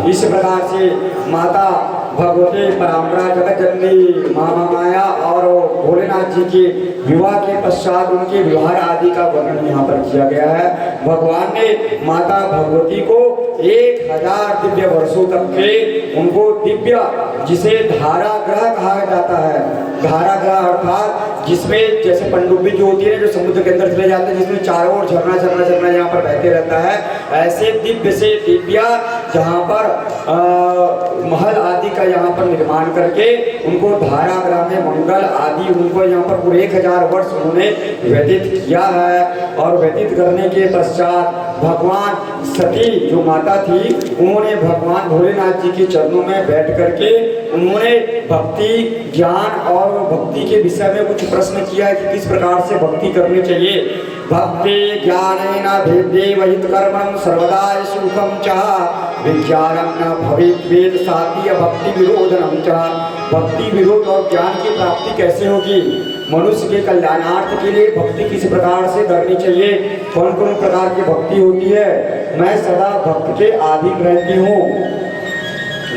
इस प्रकार से माता भगवती पराम्बरा जगत जननी महामाया और भोलेनाथ जी के विवाह के पश्चात उनके विवाह आदि का वर्णन यहाँ पर किया गया है। भगवान ने माता भगवती को 1000 दिव्य वर्षों तक के उनको दिव्य, जिसे धारा ग्रह कहा जाता है, धारा ग्रह अर्थात जिसमें जैसे पनडुब्बी जो होती है जो समुद्र के अंदर चले जाते हैं, जिसमें चारों ओर झरना झरना झरना यहाँ पर बहते रहता है, ऐसे दिव्य से दिव्या जहाँ पर महल आदि का यहाँ पर निर्माण करके उनको धारा ग्रह में मंगल आदि उनको यहाँ पर पूरे 1000 वर्ष उन्होंने व्यतीत किया है। और व्यतीत करने के पश्चात भगवान सती जो माता थी उन्होंने भगवान भोलेनाथ जी के चरणों में बैठ करके उन्होंने भक्ति ज्ञान और भक्ति के विषय में कुछ प्रश्न किया है कि किस प्रकार से भक्ति करनी चाहिए। भक्ति ज्ञानेन भेदेव हितकर्मं सर्वदा सुखं च विज्ञानं न भवेत् वेद साध्य भक्ति विरोधनं च। भक्ति विरोध और ज्ञान की प्राप्ति कैसे होगी? मनुष्य के कल्याणार्थ के लिए भक्ति किस प्रकार से करनी चाहिए, कौन कौन प्रकार की भक्ति होती है। मैं सदा भक्त के अधीन रहती हूँ।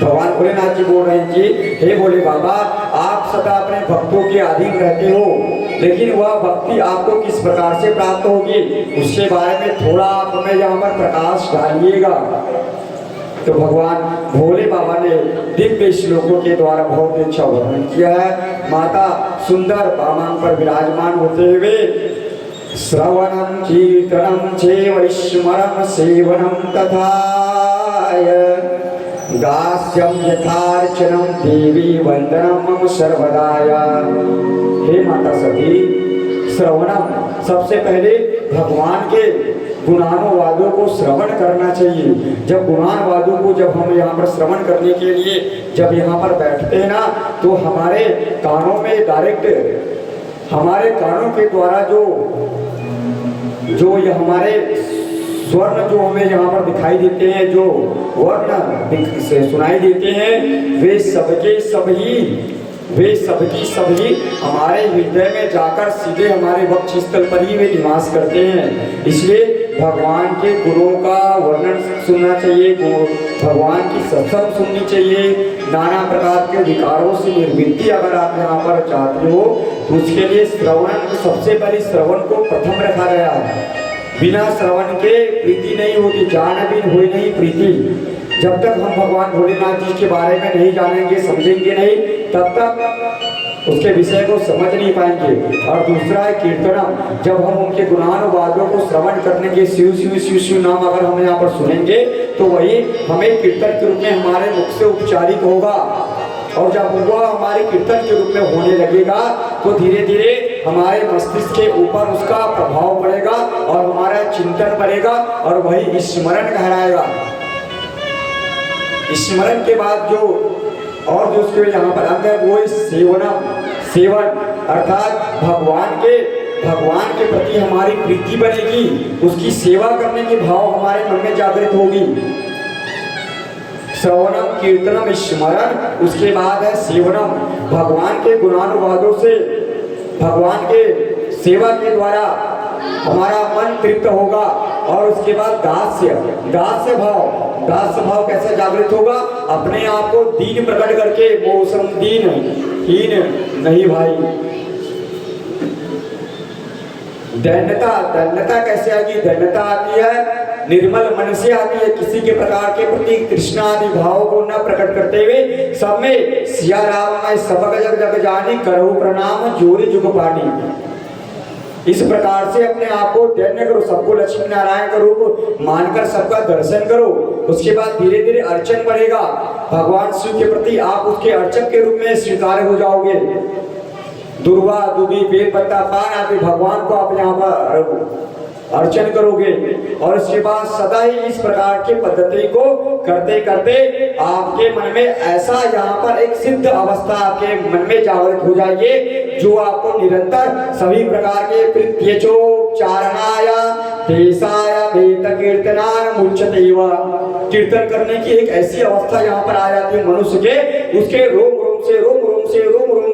भगवान भोलेनाथ जी बोल रहे हैं कि हे भोले बाबा, आप सदा अपने भक्तों के अधीन रहते हो, लेकिन वह भक्ति आपको किस प्रकार से प्राप्त होगी उसके बारे में थोड़ा आप हमें यहाँ पर प्रकाश डालिएगा। तो भगवान भोले बाबा ने दिव्य श्लोकों के द्वारा बहुत अच्छा वर्णन किया है। माता सुंदर वामन पर विराजमान होते हुए श्रवणम कीर्तनम चैव स्मरणम सेवनम तथा दास्यम यथार्चनम देवी वंदनम मम सर्वदाया। हे माता सती, श्रवणम सबसे पहले भगवान के गुणानुवादों को श्रवण करना चाहिए। जब गुणानुवादों को जब हम यहाँ पर श्रवण करने के लिए जब यहाँ पर बैठते हैं ना, तो हमारे कानों में डायरेक्ट हमारे कानों के द्वारा जो ये हमारे स्वर्ण जो हमें यहाँ पर दिखाई देते हैं, जो वर्ण से सुनाई देते हैं, वे सबकी सभी हमारे हृदय में जाकर सीधे हमारे वक्षस्थल पर ही वे निवास करते हैं। इसलिए भगवान के गुणों का वर्णन सुनना चाहिए, भगवान की सत्संग सुननी चाहिए। नाना प्रकार के विकारों से निर्वृत्ति अगर आप यहाँ पर चाहते हो तो उसके लिए श्रवण, सबसे पहले श्रवण को प्रथम रखा गया है। बिना श्रवण के प्रीति नहीं होती, जान बिन हुई नहीं प्रीति। जब तक हम भगवान भोलेनाथ जी के बारे में नहीं जानेंगे, समझेंगे नहीं, तब तक उसके विषय को समझ नहीं पाएंगे। और दूसरा है कीर्तनम, जब हम उनके गुणानुवादों को श्रवण करने के शिव शिव शिव शिव नाम अगर हम यहाँ पर सुनेंगे तो वही हमें कीर्तन के रूप में हमारे मुख से उपचारित होगा। और जब वह हमारे कीर्तन के रूप में होने लगेगा तो धीरे धीरे हमारे मस्तिष्क के ऊपर उसका प्रभाव पड़ेगा और हमारा चिंतन बढ़ेगा और वही स्मरण कहलाएगा। स्मरण के बाद जो और जो उसके यहाँ पर अंग है वो सेवन अर्थात भगवान के प्रति हमारी प्रीति बनेगी, उसकी सेवा करने की भाव हमारे मन में जागृत होगी। श्रवणम कीर्तनम स्मरण, उसके बाद है सेवनम, भगवान के गुणानुवादों से भगवान के सेवा के द्वारा हमारा मन तृप्त होगा। और उसके बाद दास्य भाव कैसे जागृत होगा? अपने आप को दीन प्रकट करके, मौसम दीन हीन नहीं भाई। दैन्यता कैसे आएगी? दैन्यता आती है निर्मल मन से आती है, किसी के प्रकार के प्रति कृष्णा आदि भाव को न प्रकट करते हुए सब में सिया राम मैं सबक जग जग जानी करहु प्रणाम जोरी जुग पानी। इस प्रकार से अपने आप को दैन्य करो, सबको लक्ष्मी नारायण का रूप मानकर सबका दर्शन करो। उसके बाद धीरे धीरे अर्चन बढ़ेगा, भगवान शिव के प्रति आप उसके अर्चक के रूप में स्वीकार हो जाओगे। दुर्वा दुबी बेल पत्ता पान आदि भगवान को आप यहाँ पर अर्चन करोगे। और इसके बाद सदा ही इस प्रकार की पद्धति को करते करते आपके मन में ऐसा यहाँ पर एक सिद्ध अवस्था आपके मन में जागृत हो जाएगी जो आपको निरंतर सभी प्रकार के प्रत्यचोपचारणाय देशाय वेद कीर्तनाय मुच्यते वा, कीर्तन करने की एक ऐसी अवस्था यहाँ पर आ जाती है मनुष्य के, उसके रोम रोम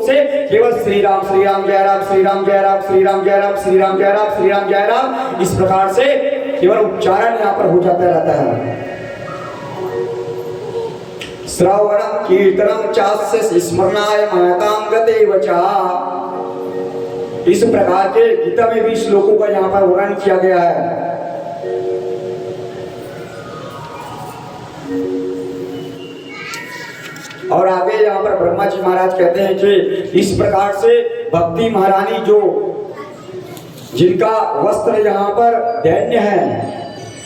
से केवल श्री राम जय राम श्री राम जय राम श्री राम जय राम श्री राम जय राम, इस प्रकार से केवल उच्चारण यहाँ पर हो जाता रहता है। श्रवणम कीर्तनम चास्य स्मरणाय महतां गते वचा। इस प्रकार के गीता में भी श्लोकों का यहाँ पर वर्णन किया गया है। और आगे यहाँ पर ब्रह्मा जी महाराज कहते हैं कि इस प्रकार से भक्ति महारानी जो जिनका वस्त्र यहाँ पर दैन्य है,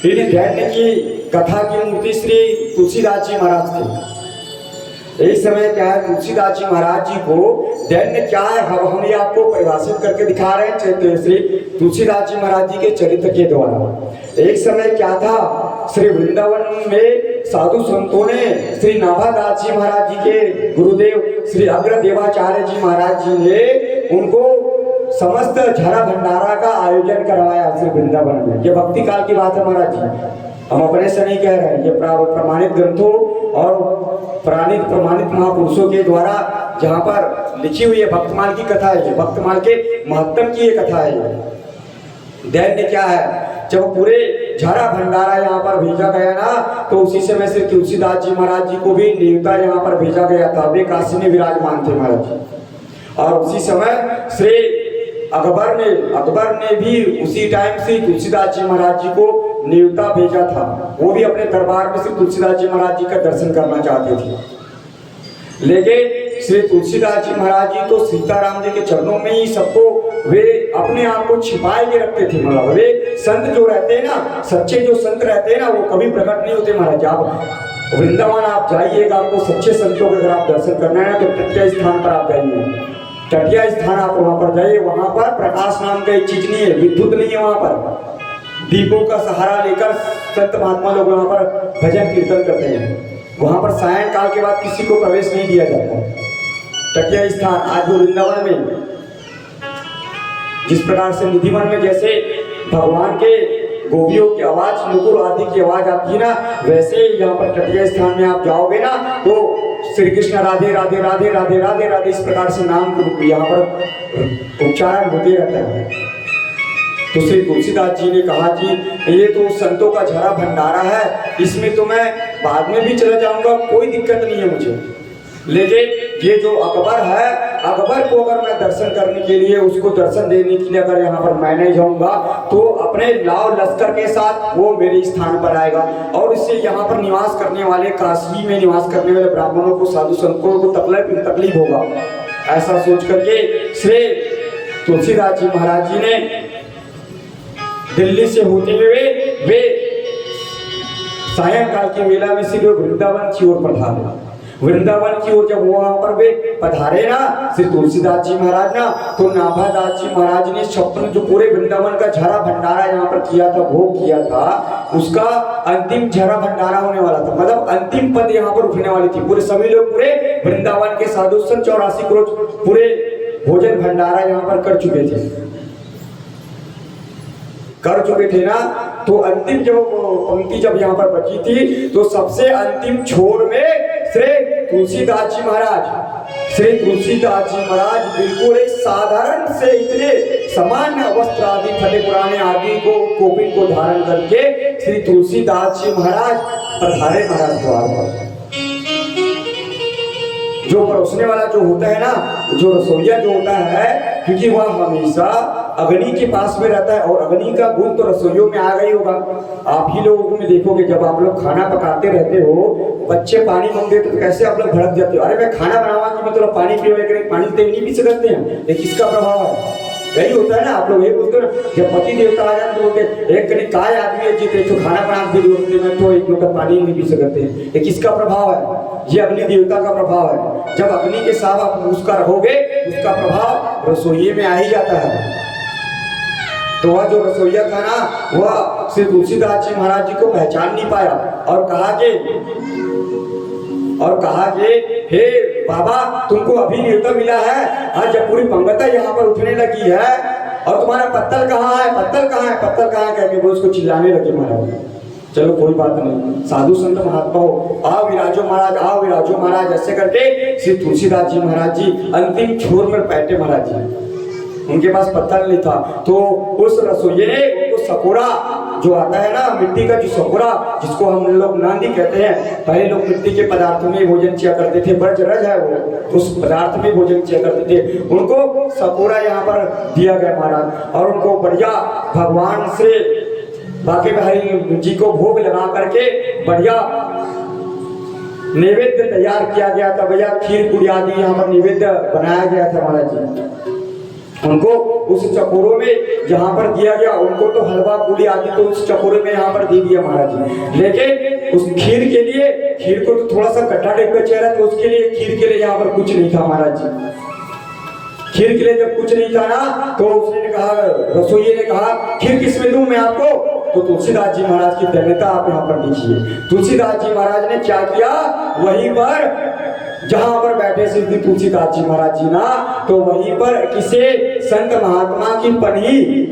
इन दैन्य की कथा की मूर्ति श्री तुलसीदास जी महाराज थे। इस समय क्या है, तुलसीदास जी महाराज जी को दैन्य क्या है हम ये आपको परिभाषित करके दिखा रहे हैं श्री तुलसीदास जी महाराज जी के चरित्र के द्वारा। एक समय क्या था, श्री वृंदावन में साधु संतों ने श्री नाभादास जी महाराज जी के गुरुदेव श्री अग्रदेवाचार्य जी महाराज जी ने उनको समस्त झरा भंडारा का आयोजन करवाया श्री वृंदावन में। ये भक्ति काल की बात है महाराज जी, हम अपने से नहीं कह रहे हैं, ये प्रमाणित ग्रंथों और प्रमाणित महापुरुषों के द्वारा जहाँ पर लिखी हुई है भक्तमाल की कथा है। भक्तमाल के महत्व की ये कथा है। दैन्य क्या है, जब पूरे झरा भंडारा यहाँ पर भेजा गया ना, तो उसी समय श्री तुलसीदास जी महाराज जी को भी न्योता यहाँ पर भेजा गया था। वे काशी में विराजमान थे महाराज जी। और उसी समय श्री अकबर ने भी उसी टाइम से तुलसीदास जी महाराज जी को न्योता भेजा था। वो भी अपने दरबार में श्री तुलसीदास जी महाराज जी का दर्शन करना चाहते थे। लेकिन श्री तुलसीदास जी महाराज जी तो सीताराम जी के चरणों में ही सबको वे अपने आप को छिपाए के रखते थे। मतलब वे संत जो रहते हैं ना, सच्चे जो संत रहते हैं ना, वो कभी प्रकट नहीं होते महाराज। आप वृंदावन आप जाइएगा, आपको सच्चे संतों के अगर आप दर्शन करना है तो तटीय स्थान पर आप जाइए। तटीय स्थान आप वहां पर जाइए, वहां पर प्रकाश नाम का एक चीज नहीं है, विद्युत नहीं है। वहां पर दीपों का सहारा लेकर संत महात्मा लोग वहां पर भजन कीर्तन करते हैं। वहां पर सायं काल के बाद किसी को प्रवेश नहीं दिया जाता। तटीय स्थान आज वो वृंदावन में जिस प्रकार से निधिवन में जैसे भगवान के गोपियों की आवाज, नुपुर आदि की आवाज आती है ना, वैसे यहाँ पर तटीय स्थान में आप जाओगे ना तो श्री कृष्ण राधे राधे राधे राधे राधे राधे इस प्रकार से नाम यहाँ पर उच्चारण होते रहता है। तो श्री तुलसीदास जी ने कहा कि ये तो संतों का झरा भंडारा है, इसमें तो मैं बाद में भी चला जाऊंगा, कोई दिक्कत नहीं है मुझे। लेकिन ये जो अकबर है, अकबर को अगर मैं दर्शन करने के लिए, उसको दर्शन देने के लिए अगर यहाँ पर मैं नहीं जाऊंगा तो अपने लाव लश्कर के साथ वो मेरे स्थान पर आएगा और इससे यहाँ पर निवास करने वाले, काशी में निवास करने वाले ब्राह्मणों को, साधु संतों को तकलीफ होगा। ऐसा सोच करके श्री तुलसीदास जी महाराज जी ने दिल्ली से होते हुए वे सायंकाल के वेला में से वृंदावन की ओर पधारे। वृंदावन की ओर जब वहां पर वे पधारे ना श्री तुलसीदास जी महाराज ना, तो नाभादास जी महाराज ने छप्पन जो पूरे वृंदावन का झरा भंडारा यहाँ पर किया था, भोग किया था, उसका अंतिम झरा भंडारा होने वाला था। मतलब अंतिम पद यहाँ पर उठने वाली थी। पूरे सभी लोग पूरे वृंदावन के साधु संत 84 करोड़ पूरे भोजन भंडारा यहाँ पर कर चुके थे ना। तो अंतिम जो पंक्ति जब यहाँ पर बची थी तो सबसे अंतिम छोर में श्री तुलसीदास जी महाराज बिल्कुल एक साधारण से इतने सामान्य वस्त्र आदि फटे पुराने आदि को कोपिन को धारण करके श्री तुलसीदास जी महाराज पधारे महाराज द्वार पर। जो परोसने वाला जो होता है ना, जो रसोईया जो होता है, क्योंकि वह हमेशा अग्नि के पास में रहता है और अग्नि का गुण तो रसोइयों में आ गई होगा। आप ही लोगों में देखोगे जब आप लोग खाना पकाते रहते हो, बच्चे पानी मांगते तो कैसे आप लोग भड़क जाते हो, अरे मैं खाना बनावा कि मैं थोड़ा पानी पियो, लेकिन पानी तो नहीं पी सकते हैं। ये किसका प्रभाव है? यही होता है ना। आप लोग ये बोलते हो ना, जब पति देवता आ जाते तो बोलते एक कहीं काय आदमी है जीते तो खाना बना के में तो एक लोटा पानी नहीं पी सकते। ये किसका प्रभाव है? ये अग्नि देवता का प्रभाव है। जब अग्नि के साथ आप उसका रहोगे, उसका प्रभाव रसोई में आ ही जाता है। तो वह जो रसोईया था ना, वह श्री तुलसीदास जी महाराज जी को पहचान नहीं पाया और कहा कि हे बाबा, तुमको अभी न्योता मिला है, आज जब पूरी पंगता यहाँ पर उठने लगी है और तुम्हारा पत्तल कहाँ है, पत्तल कहाँ है, पत्तल कहाँ है कहके वो उसको चिल्लाने लगे महाराज। चलो कोई बात नहीं, साधु संत महात्मा हो, आओ विराजो महाराज, आओ विराजो महाराज, ऐसे करके श्री तुलसीदास जी महाराज जी अंतिम छोर में बैठे महाराज जी। उनके पास पत्थर नहीं था तो उस रसोइये ने उनको सकोरा जो आता है ना मिट्टी का जो सकोरा, जिसको हम लोग नांदी कहते हैं, पहले लोग मिट्टी के पदार्थों में भोजन किया करते थे, बर्ज रज है वो, तो उस पदार्थ में भोजन किया करते थे, उनको सकोरा यहाँ पर दिया गया महाराज। और उनको बढ़िया भगवान से बाके बिहारी जी को भोग लगा करके बढ़िया नैवेद्य तैयार किया गया था भैया, खीर पूरी आदि यहाँ पर नैवेद्य बनाया गया था महाराज जी। उनको उस चकोरों में जहाँ पर दिया गया, उनको तो हलवा पूरी आदि तो उस चकोरे में यहाँ पर दे दिया महाराज जी, लेकिन उस खीर के लिए, खीर को तो थोड़ा सा कट्टा टाइप का चेहरा, तो उसके लिए खीर के लिए यहाँ पर कुछ नहीं था महाराज जी। खीर के लिए जब कुछ नहीं था ना, तो उसने कहा, रसोइये ने कहा खीर किसमें दूं मैं आपको, तो तुलसीदास जी महाराज की धन्यता आप यहाँ पर लीजिए। तुलसीदास जी महाराज ने क्या किया, वहीं पर जहां पर बैठे श्री तुलसीदास जी महाराज जी ना, तो वहीं पर किसे संत महात्मा की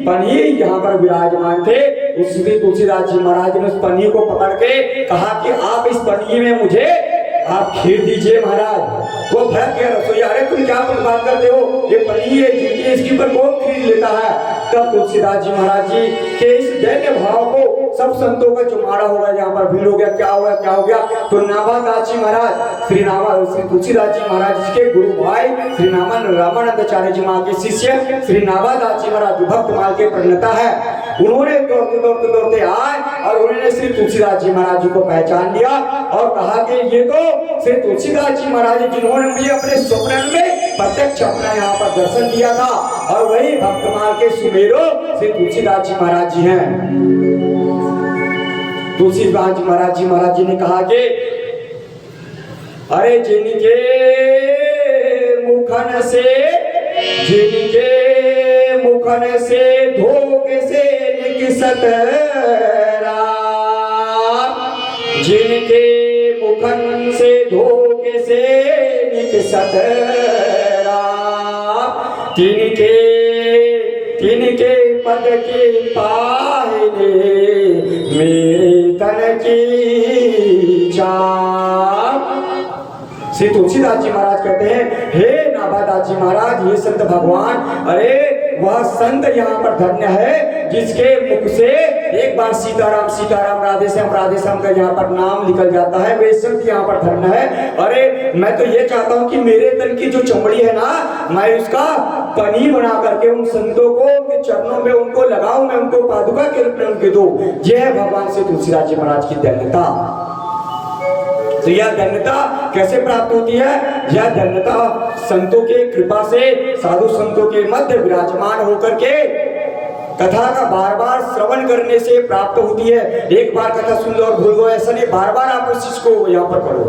पन्ही यहाँ पर विराजमान थे। उस श्री तुलसीदास जी महाराज ने उस पन्ही को पकड़ के कहा कि आप इस पन्ही में मुझे आप खीर दीजिए महाराज। वो भड़क गया रसोईया, अरे तुम क्या बात करते हो, ये पन्ही है जूती है, इसके ऊपर कौन खीर लेता है। तब तुलसीदास जी महाराज जी के इस दैन्य भाव को सब संतों का चुमारा हो गया, यहाँ पर भीड़ हो गया, क्या हुआ क्या हो गया। तो नाभादास जी महाराज श्री तुलसीदास जी महाराज के गुरु भाई श्री रामानंदाचार्य जी माँ के शिष्य श्री नाभादास जी महाराज भक्त माल के प्रणेता है, उन्होंने दौड़ते आए और उन्होंने श्री तुलसीदास जी महाराज जी को पहचान लिया और कहा कि ये तो श्री तुलसीदास जी महाराज जिन्होंने मुझे अपने स्वप्न में प्रत्यक्ष अपना यहाँ पर दर्शन दिया था, और वही भक्तमाल के सुमेरो श्री तुलसीदास जी महाराज जी हैं। तुलसीदास जी महाराज जी ने कहा कि अरे जिनके मुखन से धोखे से निकसत जिनके मुखन से धोखे से निकसत तिनके पद के पाहने मेरे तन की चाह। श्री तुलसीदास जी महाराज कहते हैं, हे नाभादास जी महाराज, ये संत भगवान, अरे वह संत यहाँ पर धन्य है जिसके मुख से एक बार सीताराम सीताराम राधे श्याम का यहाँ पर नाम निकल जाता है, वे संत यहाँ पर धन्य है। अरे मैं तो ये चाहता हूँ कि मेरे तन की जो चमड़ी है ना, मैं उसका पनी बना करके उन संतों को उनके चरणों में उनको लगाऊं, मैं उनको पादुका के रूप में उनके दूं। यह है भगवान श्री तुलसीदास जी महाराज की धन्यता। तो यह धन्यता कैसे प्राप्त होती है, यह धन्यता संतों के कृपा से, साधु संतों के मध्य विराजमान होकर के कथा का बार बार श्रवण करने से प्राप्त होती है। एक बार कथा सुन लो और भूल गो, ऐसा नहीं, बार बार आप उस चीज को यहाँ पर करो।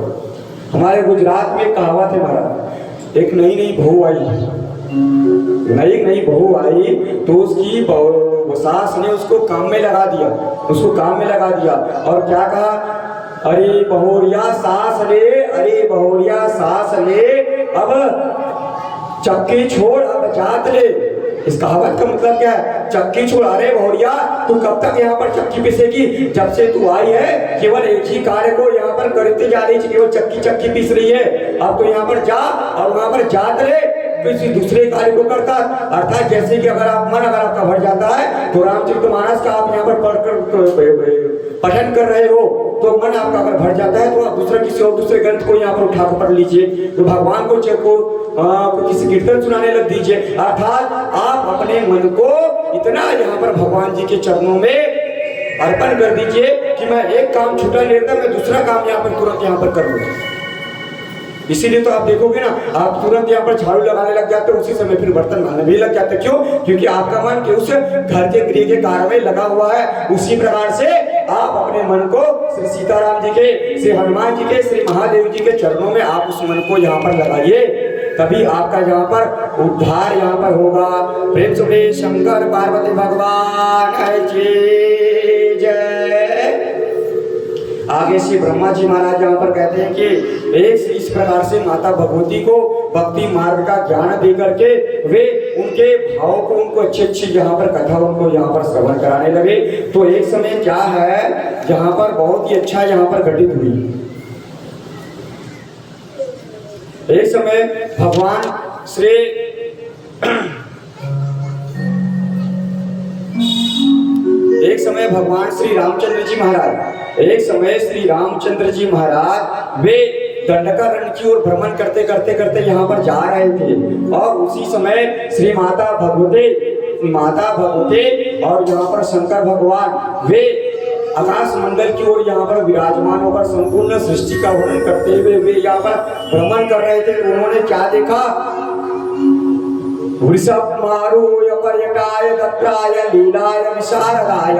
हमारे गुजरात में कहावत है महाराज, एक नई बहू आई तो उसकी सास ने उसको काम में लगा दिया, और क्या कहा, अरे बहुरिया सास ले अब चक्की छोड़ अब जात ले। इस कहावत का मतलब क्या है, चक्की छोड़, अरे बहुरिया तू कब तक यहाँ पर चक्की पीसेगी, जब से तू आई है केवल एक ही कार्य को यहाँ पर करते जा रही है, केवल चक्की पीस रही है। अब तो यहाँ पर जा और वहां पर जात ले, किसी दूसरे कार्य को करता। अर्थात जैसे कि अगर आपका भर जाता है तो रामचरितमानस का आप यहाँ पर पठन कर रहे हो, तो मन आपका अगर भर जाता है तो आप दूसरे ग्रंथ को यहाँ पर उठा कर पढ़ लीजिए, तो भगवान को किसी कीर्तन सुनाने लग दीजिए। अर्थात आप अपने मन को इतना यहाँ पर भगवान जी के चरणों में अर्पण कर दीजिए कि मैं एक काम छुटा लेता, मैं दूसरा काम यहाँ पर तुरंत यहाँ पर कर लूँ। इसीलिए तो आप देखोगे ना, आप तुरंत यहाँ पर झाड़ू लगाने लग जाते हो, उसी समय फिर बर्तन मारने भी लग जाते। क्यों? क्योंकि आपका मन के उस घर के गृह के कार्य में लगा हुआ है। उसी प्रकार से आप अपने मन को श्री सीताराम जी के, श्री हनुमान जी के, श्री महादेव जी के चरणों में आप उस मन को यहाँ पर लगाइए, तभी आपका यहाँ पर उद्धार यहाँ पर होगा। प्रेम से शंकर पार्वती भगवान की जय। आगे श्री ब्रह्मा जी महाराज यहाँ पर कहते हैं कि इस प्रकार से माता भगवती को भक्ति मार्ग का ज्ञान दे करके वे उनके भाव को, उनको अच्छी यहाँ पर कथा उनको यहाँ पर श्रवण कराने लगे। तो एक समय क्या है, जहाँ पर बहुत ही अच्छा यहाँ पर घटित हुई। एक समय भगवान श्री एक समय भगवान श्री रामचंद्र जी महाराज, एक समय श्री रामचंद्र जी महाराज वे दंडकारण्य की ओर भ्रमण करते करते करते यहाँ पर जा रहे थे और उसी समय श्री माता भगवती और यहाँ पर शंकर भगवान वे आकाश मंडल की ओर यहाँ पर विराजमान होकर संपूर्ण सृष्टि का वर्णन करते हुए वे यहाँ पर भ्रमण कर रहे थे। उन्होंने क्या देखा? वृषभमारूढ़ पर्यटाय दत्राय लीलाय विशारदाय।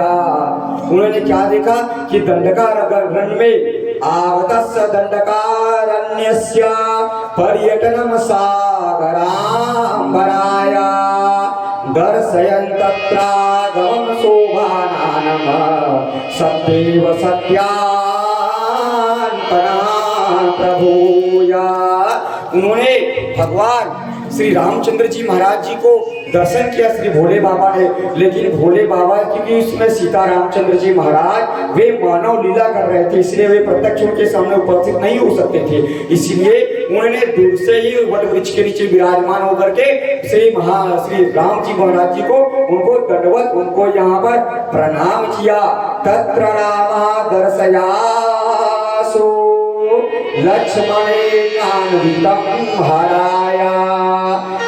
उन्होंने क्या देखा कि दंडकारण्य में आगतस्य दंडकारण्यस्य पर्यटनम सागरांबराय दर्शयन् तत्रागमं शोभानानम सत्येव सत्यान्तना प्रभूया। उन्होंने भगवान श्री रामचंद्र जी महाराज जी को दर्शन किया श्री भोले बाबा ने, लेकिन भोले बाबा क्योंकि उसमें सीता रामचंद्र जी महाराज वे मानव लीला कर रहे थे, इसलिए वे प्रत्यक्ष उनके सामने उपस्थित नहीं हो सकते थे। इसलिए उन्होंने दूर से ही वट वृक्ष के नीचे विराजमान होकर के श्री राम जी महाराज जी को उनको दंडवत उनको यहाँ पर प्रणाम किया। तत्र राम दर्शयासो लक्ष्मणेनान्वितं हराय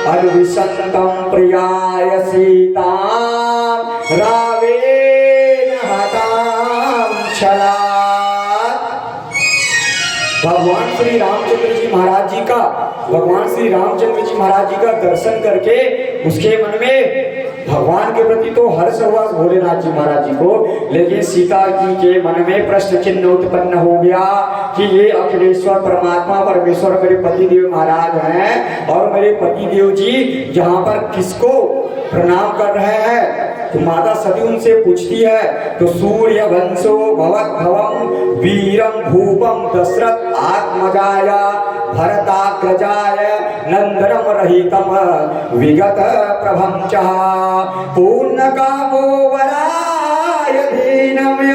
अन्विषन्तं प्रियाय सीतां रावेण हतां छलात्। भगवान श्री रामचंद्र जी महाराज जी का दर्शन करके उसके मन में भगवान के प्रति तो हर्ष हुआ भोलेनाथ जी महाराज जी को, लेकिन सीता जी के मन में प्रश्न चिन्ह उत्पन्न हो गया कि ये अखिलेश्वर परमात्मा परमेश्वर मेरे पतिदेव महाराज हैं और मेरे पतिदेव जी यहाँ पर किसको प्रणाम कर रहे हैं? तो माता सती उनसे पूछती है तो सूर्य वंशो भवत भवम वीरम भूपम दशरथ आत्मजाय भरताग्रजाय नंदनम रहितम विगत प्रभं च पूर्णकामो वराय दीनम्य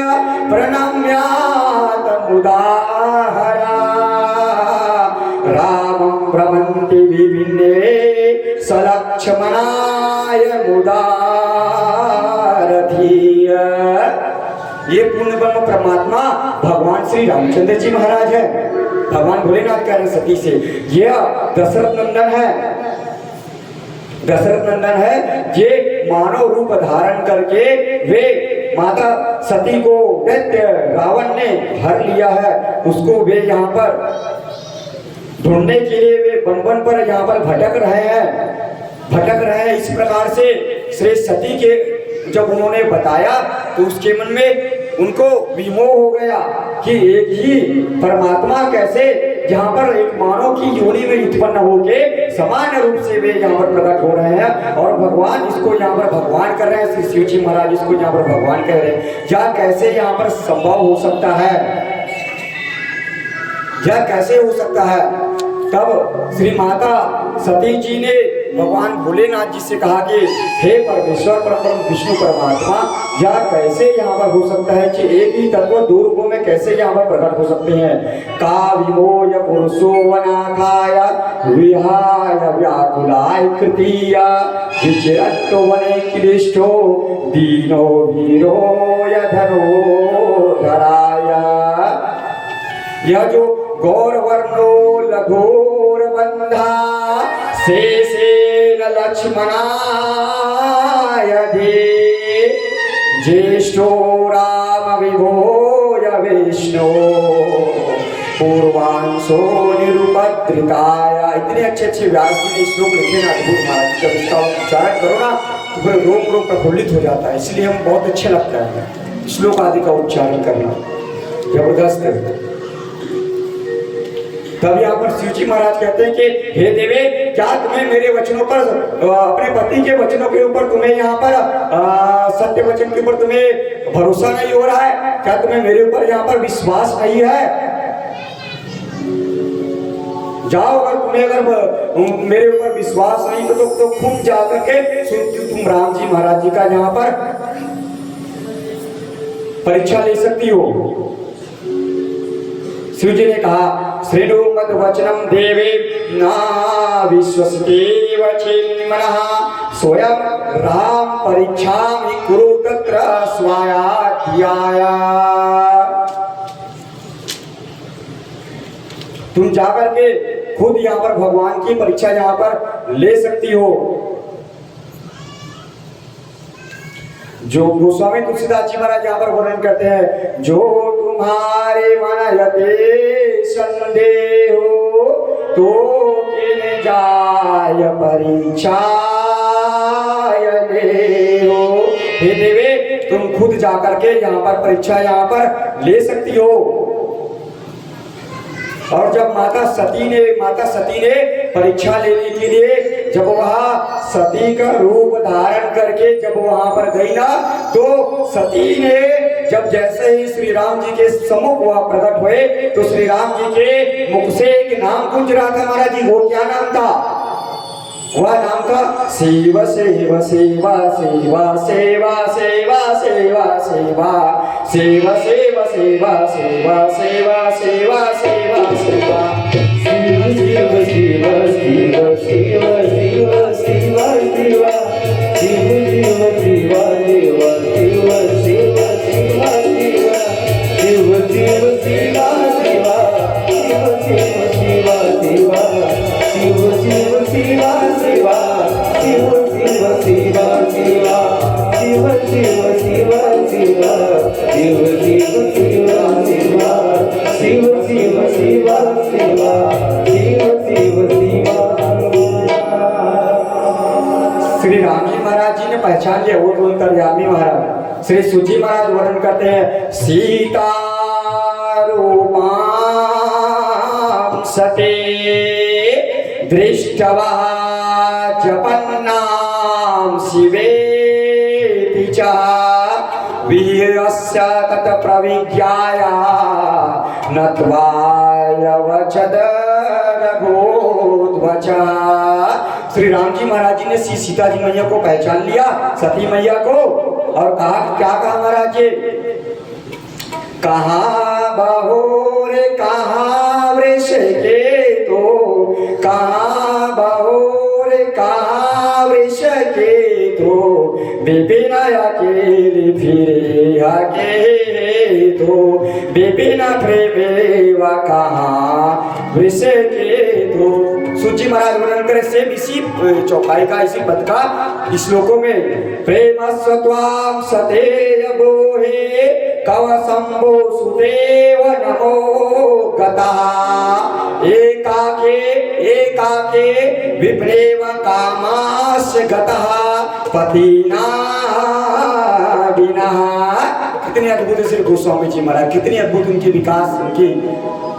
प्रणम्यात मुदाहरा रामं भ्रमन्ति विभिन्ने सलक्ष्मणाय मुदारधीय। ये पूर्ण ब्रह्म परमात्मा भगवान श्री रामचंद्र जी महाराज है। भगवान भोलेनाथ कह रहे सती से यह दशरथ नंदन है ये मानव रूप धारण करके वे माता सती को दैत्य रावण ने हर लिया है, उसको वे यहाँ पर ढूंढने के लिए वे वन वन पर यहाँ पर भटक रहे हैं। इस प्रकार से श्री सती के जब उन्होंने बताया तो उसके मन में उनको विमोह हो गया कि एक ही परमात्मा कैसे यहाँ पर एक मानव की योनि में उत्पन्न होके सामान्य रूप से वे यहाँ पर प्रकट हो रहे हैं और भगवान इसको यहाँ पर भगवान कर रहे हैं। श्री शिव जी महाराज इसको यहाँ पर भगवान कह रहे हैं। क्या कैसे यहाँ पर संभव हो सकता है? यह कैसे हो सकता है? तब श्री माता सती जी ने भगवान भोलेनाथ जी से कहा कि हे परमेश्वर परम विष्णु परमात्मा, यह कैसे यहाँ पर हो सकता है कि एक ही तत्व दो रूपों में कैसे यहाँ पर प्रकट हो सकते हैं? का विमोय पुरुषो वनाथाय विहाय व्याकुलाय कृतीय विचरतो वने क्लिष्टो दीनो वीरो यधनो धराय। यह जो गौर वर्णो लघोर बंधा शेषेन लक्ष्मणाय धे ज्येष्ठो राम विभोय विष्णु पूर्वांशो निरुपद्रिताय। इतने अच्छे व्यास जी ने श्लोक लिखे ना अद्भुत महाराज, जब इसका उच्चारण करो ना तो फिर रोम रोम प्रफुल्लित हो जाता है। इसलिए हम बहुत अच्छे लगता है श्लोक आदि का उच्चारण करना, जबरदस्त है। तब यहाँ पर शिव जी महाराज कहते हैं कि हे देवे, क्या तुम्हें मेरे वचनों पर अपने पति के वचनों के ऊपर तुम्हें यहाँ पर सत्य वचन के ऊपर तुम्हें भरोसा नहीं हो रहा है? क्या तुम्हें मेरे ऊपर यहाँ पर विश्वास नहीं है? जाओ, अगर मेरे ऊपर विश्वास नहीं तो खुद जाकर के तुम राम जी महाराज जी का यहाँ पर परीक्षा ले सकती हो। शिव जी ने कहा श्रीणु मद वचनम देवे ना विश्वसते वचिन्मनः स्वयं राम परीक्षामि कुरु तत्र स्वाध्याय। तुम जाकर के खुद यहाँ पर भगवान की परीक्षा यहाँ पर ले सकती हो। जो गोस्वामी तुलसीदास जी महाराज यहाँ पर वर्णन करते हैं, जो तुम्हारे मन यते संदेह हो तो किन जाय परीक्षा हो। हे देवे, तुम खुद जाकर के यहाँ पर परीक्षा यहाँ पर ले सकती हो। और जब माता सती ने परीक्षा लेने के लिए जब वह सती का रूप धारण करके जब वहां पर गई ना, तो सती ने जब जैसे ही श्री राम जी के सम्मुख वह प्रकट हुए तो श्री राम जी के मुख से एक नाम गूंज रहा था महाराज जी। वो क्या नाम था? वह नाम था शिव शिव शिवा शिवा शिवा शिवा शिवा शिवा शिव शिव शिवा शिवा शिवा शिवा शिवा शिवा शिव शिव शिव शिव शिव शिव शिव शिवा शिव शिव शिवा शिव शिव शिव शिवा शिव शिव शिवा शिवा शिव शिव शिवा शिवा शिव शिव शिवा शिवा शिव शिव शिवा शिवा शिव शिव शिवा शिवा शिव शिव शिवा शिवा शिव शिव शिवा शिवा शिव शिव शिवा। श्री राम जी महाराज जी ने पहचान लिया, वो तो अंतर्यामी महाराज। श्री सुजी महाराज वर्णन करते हैं, सीता रूपां सते दृष्टवा जपन्नाम शिवेति च वीर्यस्य तत् प्रविज्ञाया नत्वायवचद रघोध्वजा। श्री राम जी महाराज जी ने सीता जी मैया को पहचान लिया, सती मैया को, और कहा, क्या कहा महाराज जी? कहाँ बहो रे कहाँ वृष के तो, कहाँ बहो रे कहाँ वृष के तो, विपिन अकेले फिरे अके तो, विपिन प्रेमे व कहाँ वृष के तो। सूची महाराज वर्णन करे सेम इसी चौपाई का, इसी पद का श्लोकों में, प्रेम स्वत्वाम सतेय बोहे कवसंबो सुदेव नमो गतः एकाके एकाके विप्रेम कामास्य गतः पतिना बिना। कितने अद्भुत है श्री गोस्वामी जी महाराज, कितनी अद्भुत उनकी विकास, उनकी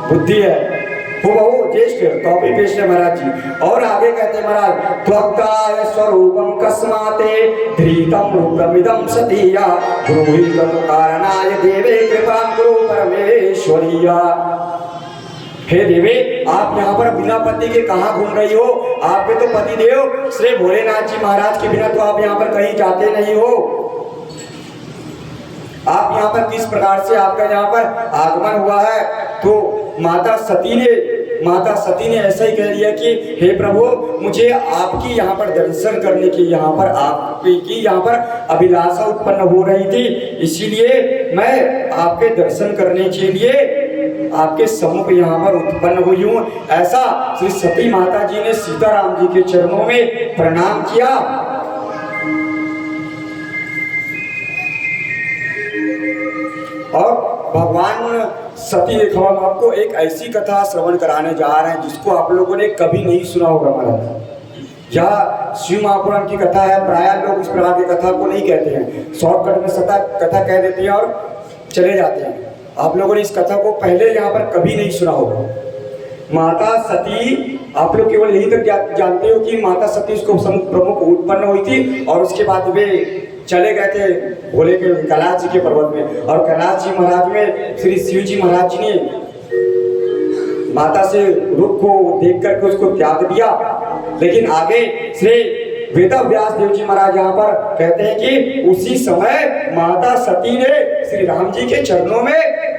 बुद्धि है। वो ज्येष्ठ कॉपी पेस्ट है महाराज जी। और आगे कहते हैं महाराज, त्वक्काय स्वरूपम कस्माते धृतम रूपमिदं सतीया ब्रूहि तत् कारणाय देवे कृपां कुरु परमेश्वरिया। हे देवे, आप यहाँ पर बिना पति के कहाँ घूम रही हो? आपके तो पति देव श्री भोलेनाथ जी महाराज के बिना तो आप यहाँ पर कहीं जाते नहीं हो। आप यहाँ पर किस प्रकार से आपका यहाँ पर आगमन हुआ है? तो माता सती ने ऐसा ही कह दिया कि हे प्रभु, मुझे आपकी यहाँ पर दर्शन करने की, यहाँ पर आपकी यहाँ पर अभिलाषा उत्पन्न हो रही थी, इसीलिए मैं आपके दर्शन करने के लिए आपके सम्मुख यहाँ पर उत्पन्न हुई हूँ। ऐसा श्री सती माता जी ने सीताराम जी के चरणों में प्रणाम किया। और भगवान सती, हम आपको एक ऐसी कथा श्रवण कराने जा रहे हैं जिसको आप लोगों ने कभी नहीं सुना होगा महाराज। यह शिव महापुराण की कथा है। प्रायः लोग इस प्रकार की कथा को नहीं कहते हैं, शॉर्टकट में सता कथा कह देते हैं और चले जाते हैं। आप लोगों ने इस कथा को पहले यहाँ पर कभी नहीं सुना होगा। माता सती, आप लोग केवल यही तक जानते हो कि माता सती उसको प्रमुख उत्पन्न हुई थी और उसके बाद वे चले गए थे भोले के कैलाश जी के पर्वत में। और कैलाश जी महाराज में श्री शिव जी महाराज जी ने माता से रूप को देख करके उसको त्याग दिया। लेकिन आगे श्री वेद व्यास देव जी महाराज यहाँ पर कहते हैं कि उसी समय माता सती ने श्री राम जी के चरणों में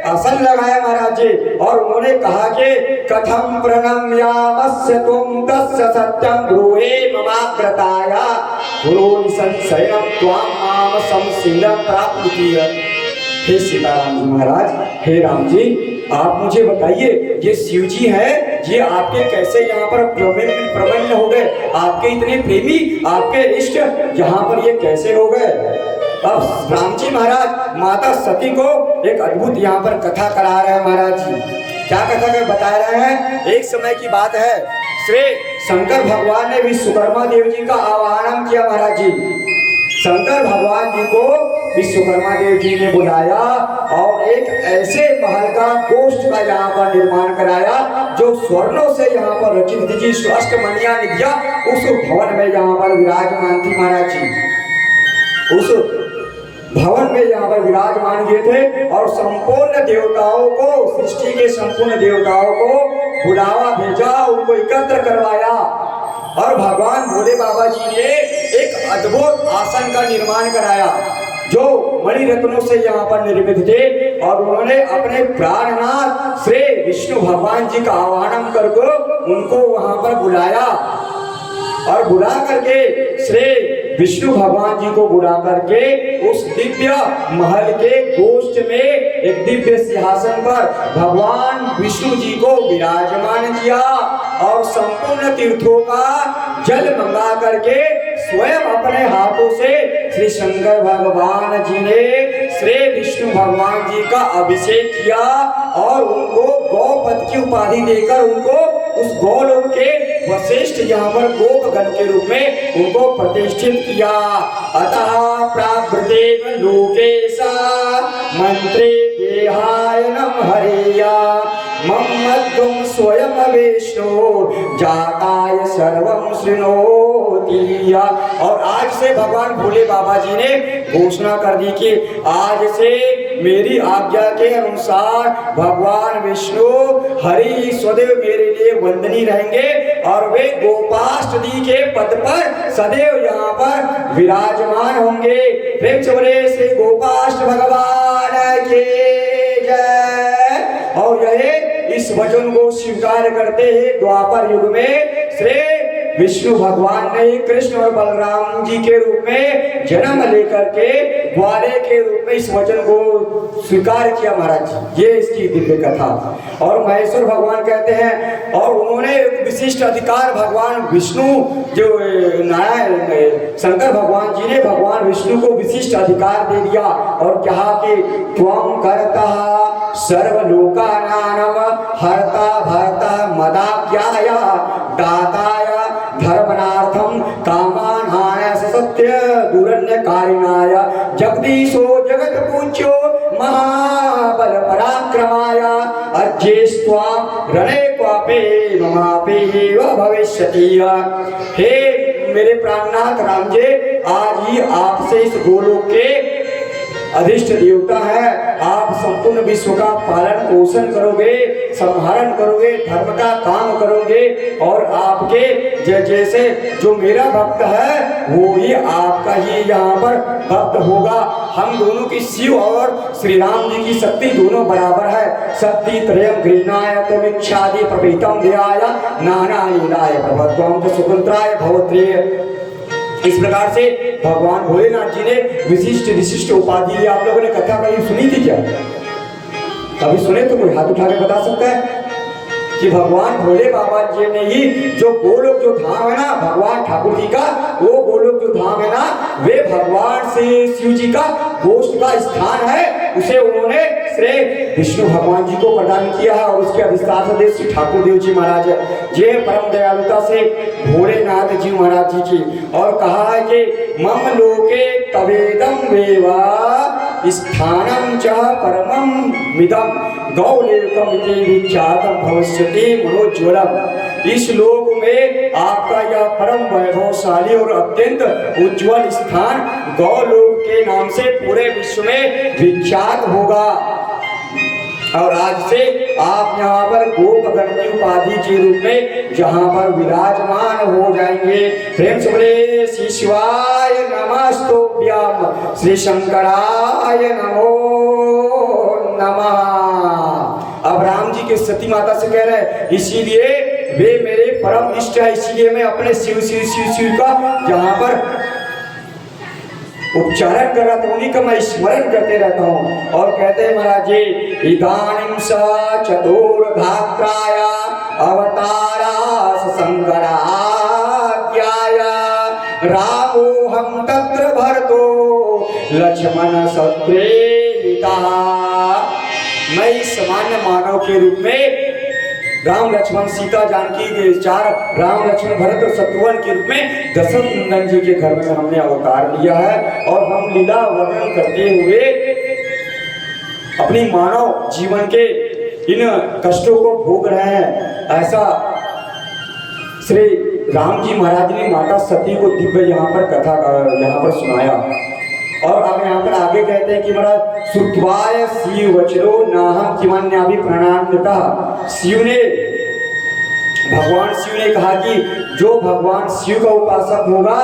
आसन लगाया महाराज जी, और उन्होंने कहा कि कथम प्रणम्यामस्य तुम तस्य सत्यम ब्रूहे ममाग्रताया गुरु संशयम त्वाम माम संशीलम प्राप्ति। हे सीताराम जी महाराज, हे राम जी, आप मुझे बताइए ये शिव जी है, ये आपके कैसे यहाँ पर प्रबंध हो गए? आपके इतने प्रेमी, आपके इष्ट यहाँ पर ये कैसे हो गए? अब राम जी महाराज माता सती को एक अद्भुत यहाँ पर कथा करा रहे हैं महाराज जी। क्या कथा कर बता रहे हैं? एक समय की बात है, श्री शंकर भगवान ने विश्वकर्मा देव जी का आवाहन किया महाराज जी। शंकर भगवान जी को विश्वकर्मा देव जी ने बुलाया और एक ऐसे महल का गोष्ठ का यहाँ पर निर्माण कराया जो स्वर्णों से यहाँ पर रचित थी। अष्टमणिया निधिया उस भवन में यहाँ पर विराजमान थी महाराज जी। उस भवन में यहाँ पर विराजमान हुए थे और संपूर्ण देवताओं को, सृष्टि के संपूर्ण देवताओं को बुलावा भेजा, उनको एकत्र करवाया और भगवान भोले बाबा जी ने एक अद्भुत आसन का निर्माण कराया जो मणिरत्नों से यहाँ पर निर्मित थे, और उन्होंने अपने प्राणनाथ श्री विष्णु भगवान जी का आह्वान करके उनको वहां पर बुलाया और बुला करके श्री विष्णु भगवान जी को बुला करके उस दिव्य महल के गोष्ठ में एक दिव्य सिंहासन पर भगवान विष्णु जी को विराजमान किया और संपूर्ण तीर्थों का जल मंगा करके स्वयं अपने हाथों से श्री शंकर भगवान जी ने श्री विष्णु भगवान जी का अभिषेक किया और उनको गौपद की उपाधि देकर उनको उस गौलोक के वशिष्ठ यहाँ पर गोपगण के रूप में उनको प्रतिष्ठित किया। अतः प्रावृतेन लोकेशा मंत्रे देहायनम हरिया मम्मद्वं स्वयं विष्णु जाताय सर्वं शृणोति। और आज से भगवान भोले बाबा जी ने घोषणा कर दी कि आज से मेरी आज्ञा के अनुसार भगवान विष्णु हरि सदैव मेरे लिए वंदनीय रहेंगे और वे गोपाष्टदी के पद पर सदैव यहाँ पर विराजमान होंगे। प्रेम से बोले श्री गोपाष्ट भगवान के जय। और यह इस वचन को स्वीकार करते हैं द्वापर युग में श्री विष्णु भगवान ने कृष्ण और बलराम जी के रूप में जन्म लेकर के ग्वाले के रूप में इस वचन को स्वीकार किया महाराज। ये इसकी दिव्य कथा। और महेश्वर भगवान कहते हैं और उन्होंने विशिष्ट अधिकार भगवान विष्णु जो नारायण शंकर भगवान जी ने भगवान विष्णु को विशिष्ट अधिकार दे दिया और कहा कि त्वं कर्ता सर्वलोकानां हर्ता भर्ता मदाज्ञाय दाताय धर्मनार्थम कामानाय सत्य दुरन्यकारिणाय जगदीशो जगत पूज्यो महाबल पराक्रमाय अज्येस्त्वां रणे क्वापे ममापे भविष्यति। हे मेरे प्राणनाथ राम जी, आज ही आपसे इस गोलोक के अधिष्ठ देवता है, आप संपूर्ण विश्व का पालन पोषण करोगे, संहारण करोगे, धर्म का काम करोगे और आपके जैसे जो मेरा भक्त है वो ही आपका ही यहाँ पर भक्त होगा। हम दोनों की शिव और श्री राम जी की शक्ति दोनों बराबर है। शक्ति त्रयम गृह्णाय त्वमिच्छादि प्रभृतम ध्याय नाना लीलाय प्रभुत्वं सुकुंत्राय भवत्रेय। इस प्रकार से भगवान भोलेनाथ जी ने विशिष्ट विशिष्ट उपाधि ली। आप लोगों ने कथा कभी सुनी थी क्या? कभी सुने तो कोई हाथ उठा के बता सकता है कि भगवान भोले बाबा जी ने ही जो गोलोक जो धाम है ना भगवान ठाकुर जी का, वो गोलोक जो धाम है ना वे भगवान से शिव जी का गोष्ठ का स्थान है, उसे उन्होंने श्री विष्णु भगवान जी को प्रदान किया है। और उसके अधिष्ठाता देव श्री ठाकुर देव जी महाराज ये परम दयालुता से भोलेनाथ जी महाराज जी की। और कहा है कि मम लोके तवेदम वेवा स्थानम च परमम मिदम गौलेकम इति विख्यातम भविष्यति मनोज्वलम। इस लोक में आपका यह परम वैभवशाली और अत्यंत उज्जवल स्थान गौलोक के नाम से पूरे विश्व में विख्यात होगा। और आज से आप यहाँ पर गोपगण की उपाधि के रूप में जहाँ पर विराजमान हो जाएंगे। प्रेम से बोले श्री शिवाय नमस्तुभ्यं श्री शंकराय नमो नमः। अब राम जी के सती माता से कह रहे हैं, इसीलिए वे मेरे परम इष्ट है, इसीलिए मैं अपने शिव शिव शिव शिव का जहां पर उपचारण कर रहा था उन्हीं का मैं स्मरण करते रहता हूँ। और कहते हैं महाराज जी, इदानीं स चतुर्धात्राय अवतारा संगराज्ञाय रामो हम तत्र भरतो लक्ष्मण सत्रेता। मैं इस सामान्य मानव के रूप में राम लक्ष्मण सीता जानकी के चार राम लक्ष्मण भरत और शत्रुघ्न के रूप में दशरथ नंदन जी के घर में हमने अवतार लिया है। और हम लीला वर्णन करते हुए अपनी मानव जीवन के इन कष्टों को भोग रहे हैं। ऐसा श्री राम जी महाराज ने माता सती को दिव्य यहाँ पर कथा यहाँ पर सुनाया। और अब यहाँ पर आगे कहते हैं कि महाराज श्रुत्वाय शिव वचनो नाहं किमन्याभि प्रणान्वितः। शिव ने भगवान शिव ने कहा कि जो भगवान शिव का उपासक होगा,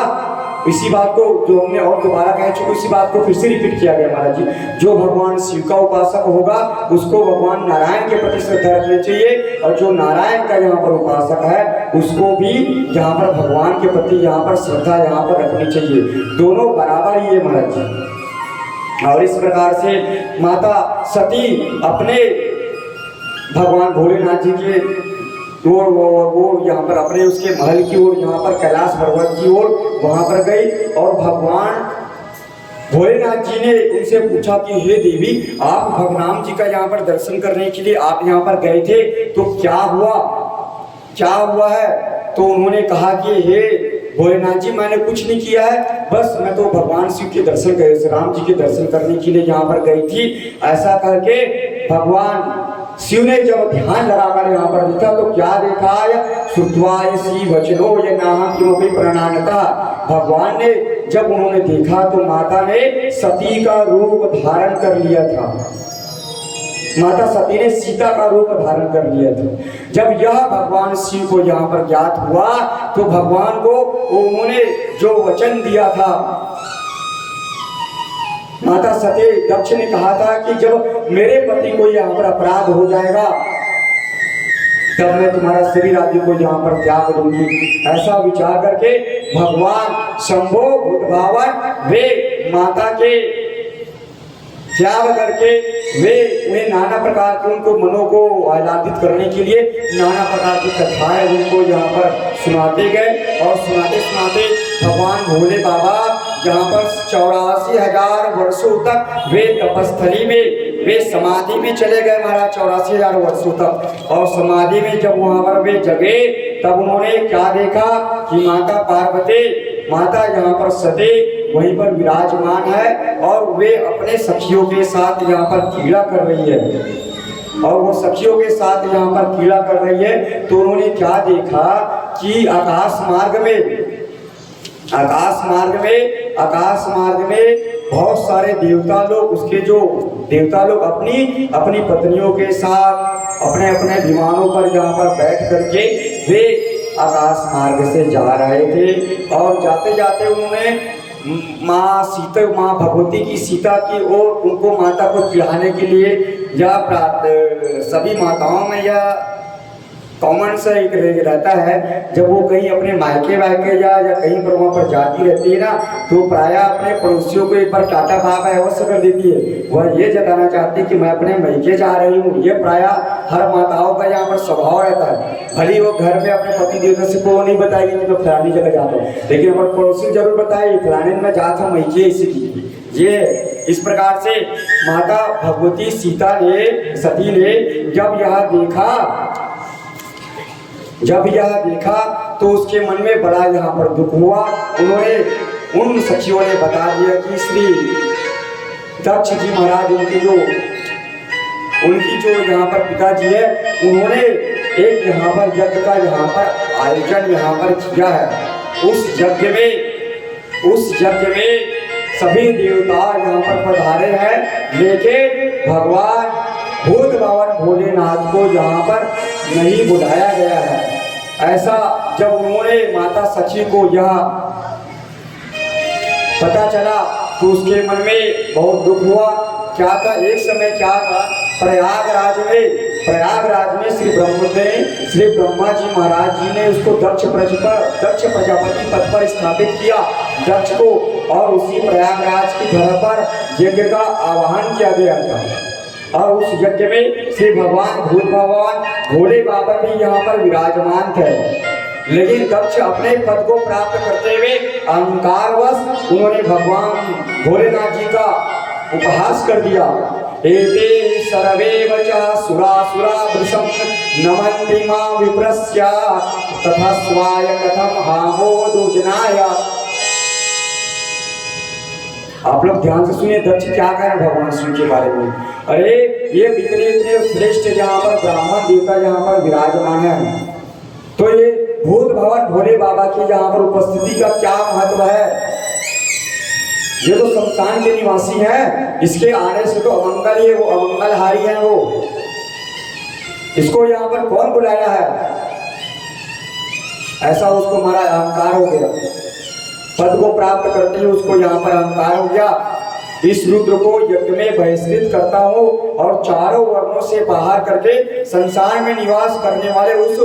इसी बात को जो हमने और दोबारा कह चुके, इसी बात को फिर से रिपीट किया गया महाराज जी, जो भगवान शिव का उपासक होगा उसको भगवान नारायण के प्रति श्रद्धा रखनी चाहिए। और जो नारायण का यहाँ पर उपासक है उसको भी यहाँ पर भगवान के प्रति यहाँ पर श्रद्धा यहाँ पर रखनी चाहिए। दोनों बराबर ही है महाराज जी। और इस प्रकार से माता सती अपने भगवान भोलेनाथ जी के वो यहाँ पर अपने उसके महल की ओर यहाँ पर कैलाश पर्वत की ओर वहां पर गई। और भगवान भोलेनाथ जी ने उनसे पूछा कि हे देवी, आप भगवान जी का यहाँ पर दर्शन करने के लिए आप यहाँ पर गए थे, तो क्या हुआ, क्या हुआ है? तो उन्होंने कहा कि हे भोलेनाथ जी, मैंने कुछ नहीं किया है, बस मैं तो भगवान शिव के दर्शन कर राम जी के दर्शन करने के लिए यहाँ पर गई थी। ऐसा करके भगवान शिव ने जब ध्यान लगाकर यहाँ पर देखा तो क्या देखा, श्रुत्वाय शिव वचनो ये नाहं किमपि प्रणान्वितः। भगवान ने जब उन्होंने देखा तो माता ने सती का रूप धारण कर लिया था। माता सती ने सीता का रूप धारण कर लिया था। जब यह भगवान शिव को यहाँ पर ज्ञात हुआ तो भगवान को उन्होंने जो वचन दिया था, माता सती दक्ष ने कहा था कि जब मेरे पति को यहाँ पर अपराध हो जाएगा तब मैं तुम्हारा शरीर आदि को यहाँ पर त्याग दूंगी। ऐसा विचार करके भगवान शंभो भूतभावन वे माता के त्याग करके वे उन्हें नाना प्रकार के उनको मनों को आह्लादित करने के लिए नाना प्रकार की कथाएं उनको यहाँ पर सुनाते गए। और सुनाते सुनाते भगवान भोले बाबा जहाँ पर 84,000 वर्षों तक वे तपस्थली में वे समाधि में चले गए महाराज, 84,000 वर्षों तक। और समाधि में जब वहाँ पर वे जगे तब उन्होंने क्या देखा कि माता पार्वती माता यहाँ पर सती वहीं पर विराजमान है और वे अपने सखियों के साथ यहाँ पर क्रीड़ा कर रही है। और वो सखियों के साथ यहाँ पर क्रीड़ा कर रही है तो उन्होंने क्या देखा कि आकाश मार्ग में बहुत सारे देवता लोग, उसके जो देवता लोग अपनी अपनी पत्नियों के साथ अपने अपने विमानों पर यहाँ पर बैठ करके वे आकाश मार्ग से जा रहे थे। और जाते जाते उन्होंने माँ भगवती की सीता की ओर उनको माता को खिलाने के लिए या सभी माताओं में या कॉमन सा एक रहता है, जब वो कहीं अपने मायके वायके या कहीं पर वहाँ पर जाती रहती है ना तो प्रायः अपने पड़ोसियों को एक बार टाटा बाय अवश्य कर देती है। वह ये जताना चाहती है कि मैं अपने मैके जा रही हूँ। ये प्रायः हर माताओं का यहाँ पर स्वभाव रहता है। भले वो घर में अपने पति देवता से को नहीं बताएगी कि मैं फलानी जगह जाता हूँ, लेकिन अपने पड़ोसी जरूर बताएगी फलाने में जाता हूँ मैके इसकी। ये इस प्रकार से माता भगवती सीता ने सती ने जब यह देखा तो उसके मन में बड़ा यहाँ पर दुख हुआ। उन्होंने उन सखियों ने बता दिया कि श्री दक्ष जी महाराज उनकी जो यहाँ पर पिताजी है उन्होंने एक यहाँ पर यज्ञ का यहाँ पर आयोजन यहाँ पर किया है। उस यज्ञ में सभी देवता यहाँ पर पधारे हैं, लेकिन भगवान भूत बावन भोलेनाथ को यहाँ पर नहीं बुलाया गया है। ऐसा जब उन्होंने माता सखी को यह पता चला तो उसके मन में बहुत दुख हुआ क्या था, एक समय क्या था, प्रयागराज में श्री ब्रह्मा जी महाराज जी ने उसको दक्ष प्रजापति पद पर स्थापित किया, दक्ष को, और उसी प्रयागराज की धरा पर यज्ञ का आह्वान किया गया था। और उस यज्ञ में श्री भगवान भोले बाबा भी यहाँ पर विराजमान थे। लेकिन दक्ष अपने पद को प्राप्त करते हुए अहंकारवश उन्होंने भगवान भोलेनाथ जी का उपहास कर दिया। एते सर्वे वचः सुरासुरा वृषं नमन्ति मां विप्रस्य तथा स्वाय कथम हामो दुजनाय। आप लोग ध्यान से सुनिए, दक्ष क्या कह रहे हैं भगवान शिव के बारे में। अरे ये इतने श्रेष्ठ जहाँ पर ब्राह्मण देवता जहाँ पर विराजमान है, तो ये भूत भवन भोले बाबा की यहाँ पर उपस्थिति का क्या महत्व है। ये तो शमशान के निवासी हैं, इसके आने से तो अमंगल ही है, वो अमंगलहारी है वो। इसको यहाँ पर कौन बुलाया है, ऐसा उसको हमारा अहंकार हो गया। पद को प्राप्त करते ही उसको यहाँ पर अहंकार हो गया। इस रुद्र को यज्ञ में बहिष्कृत करता हूँ और चारों वर्णों से बाहर करके संसार में निवास करने वाले उस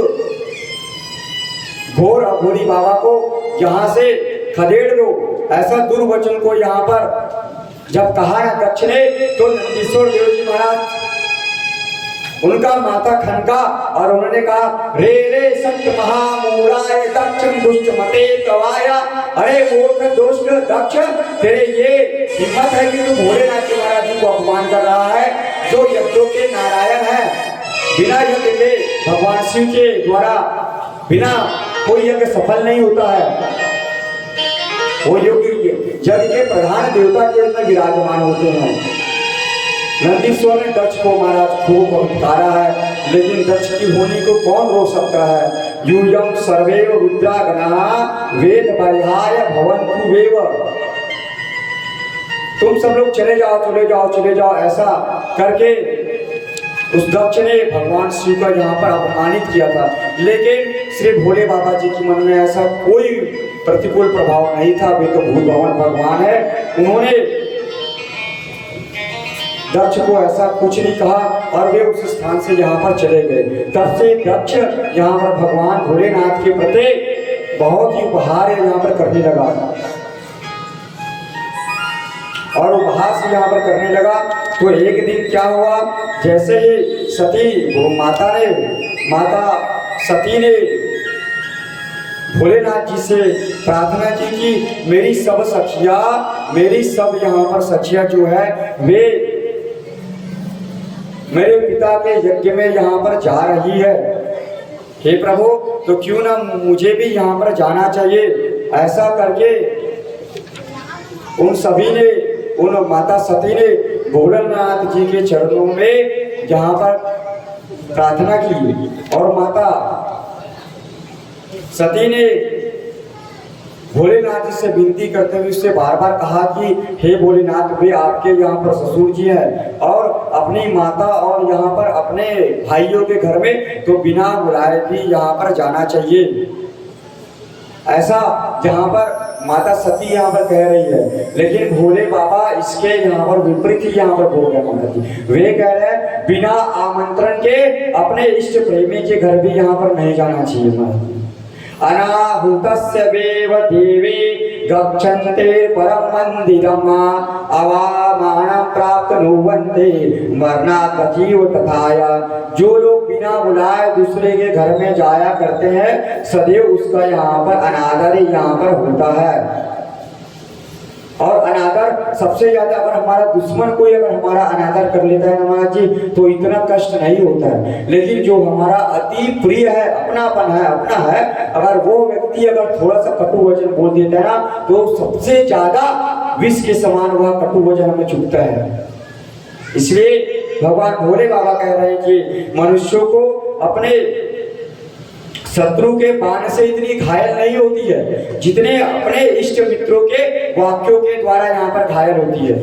घोर अघोरी बाबा को यहाँ से खदेड़ दो। ऐसा दुर्वचन को यहाँ पर जब कहा ना दक्ष ने, तो नंदीश्वर देव जी महाराज उनका माथा खनका और उन्होंने कहा, रे रे संत महामूढ़ाय दक्षं दुष्ट मते तवाया। अरे मूर्ख दुष्ट दक्ष, तेरे ये हिम्मत है कि तू भोलेनाथ जी महाराज जी को अपमान कर रहा है, जो यज्ञों के नारायण है। बिना यज्ञ के भगवान शिव के द्वारा बिना कोई यज्ञ सफल नहीं होता है। वो यज्ञ के प्रधान देवता के रूप में विराजमान होते हैं। नंदीश्वर ने दक्ष को महाराज खूब पुकारा है, लेकिन दक्ष की होनी को कौन रोक सकता है। यूयम सर्वे रुद्रागणा वेद परिहाय भवन्तु वेव। तुम सब लोग चले जाओ, ऐसा करके उस दक्ष ने भगवान शिव का यहाँ पर अपमानित किया था। लेकिन श्री भोले बाबा जी के मन में ऐसा कोई प्रतिकूल प्रभाव नहीं था। वे तो भूत भवन भगवान है, उन्होंने दक्ष को ऐसा कुछ नहीं कहा और वे उस स्थान से यहाँ पर चले गए। तब से दक्ष यहाँ पर भगवान भोलेनाथ के प्रति बहुत ही उपहार यहाँ पर करने लगा और उपहास यहाँ पर करने लगा। तो एक दिन क्या हुआ, जैसे ही माता सती ने भोलेनाथ जी से प्रार्थना की कि मेरी सब यहाँ पर सखिया जो है वे मेरे पिता के यज्ञ में यहाँ पर जा रही है, हे प्रभु, तो क्यों ना मुझे भी यहाँ पर जाना चाहिए। ऐसा करके उन माता सती ने भोलेनाथ जी के चरणों में यहाँ पर प्रार्थना की और माता सती ने भोलेनाथ जी से विनती करते हुए उससे बार बार कहा कि हे भोलेनाथ, वे आपके यहाँ पर ससुर जी हैं और अपनी माता और यहाँ पर अपने भाइयों के घर में तो बिना बुलाए भी यहाँ पर जाना चाहिए। ऐसा जहाँ पर माता सती यहाँ पर कह रही है, लेकिन भोले बाबा इसके यहाँ पर विपरीत ही यहाँ पर बोल रहे माता जी। वे कह रहे हैं बिना आमंत्रण के अपने इष्ट प्रेमी के घर भी यहाँ पर नहीं जाना चाहिए। माता अनाहुतस्य वेव देवी गच्छन्ते परम मंदिरम अवामानं प्राप्नुवन्ते मरणात् तथैव तथाया। जो लोग बिना बुलाए दूसरे के घर में जाया करते हैं, सदैव उसका यहाँ पर अनादर यहाँ पर होता है। और अनादर सबसे ज्यादा, अगर हमारा दुश्मन कोई अगर हमारा अनादर कर लेता है ना महाराज जी, तो इतना कष्ट नहीं होता है। लेकिन जो हमारा अति प्रिय है, अपनापन है, अपना है, अगर वो व्यक्ति अगर थोड़ा सा कटु वचन बोल देता है ना, तो सबसे ज्यादा विष के समान वह कटु वचन हमें चुभता है। इसलिए भगवान भोले बाबा कह रहे हैं कि मनुष्यों को अपने शत्रु के बाण से इतनी घायल नहीं होती है जितने अपने इष्ट मित्रों के वाक्यों के द्वारा यहाँ पर घायल होती है।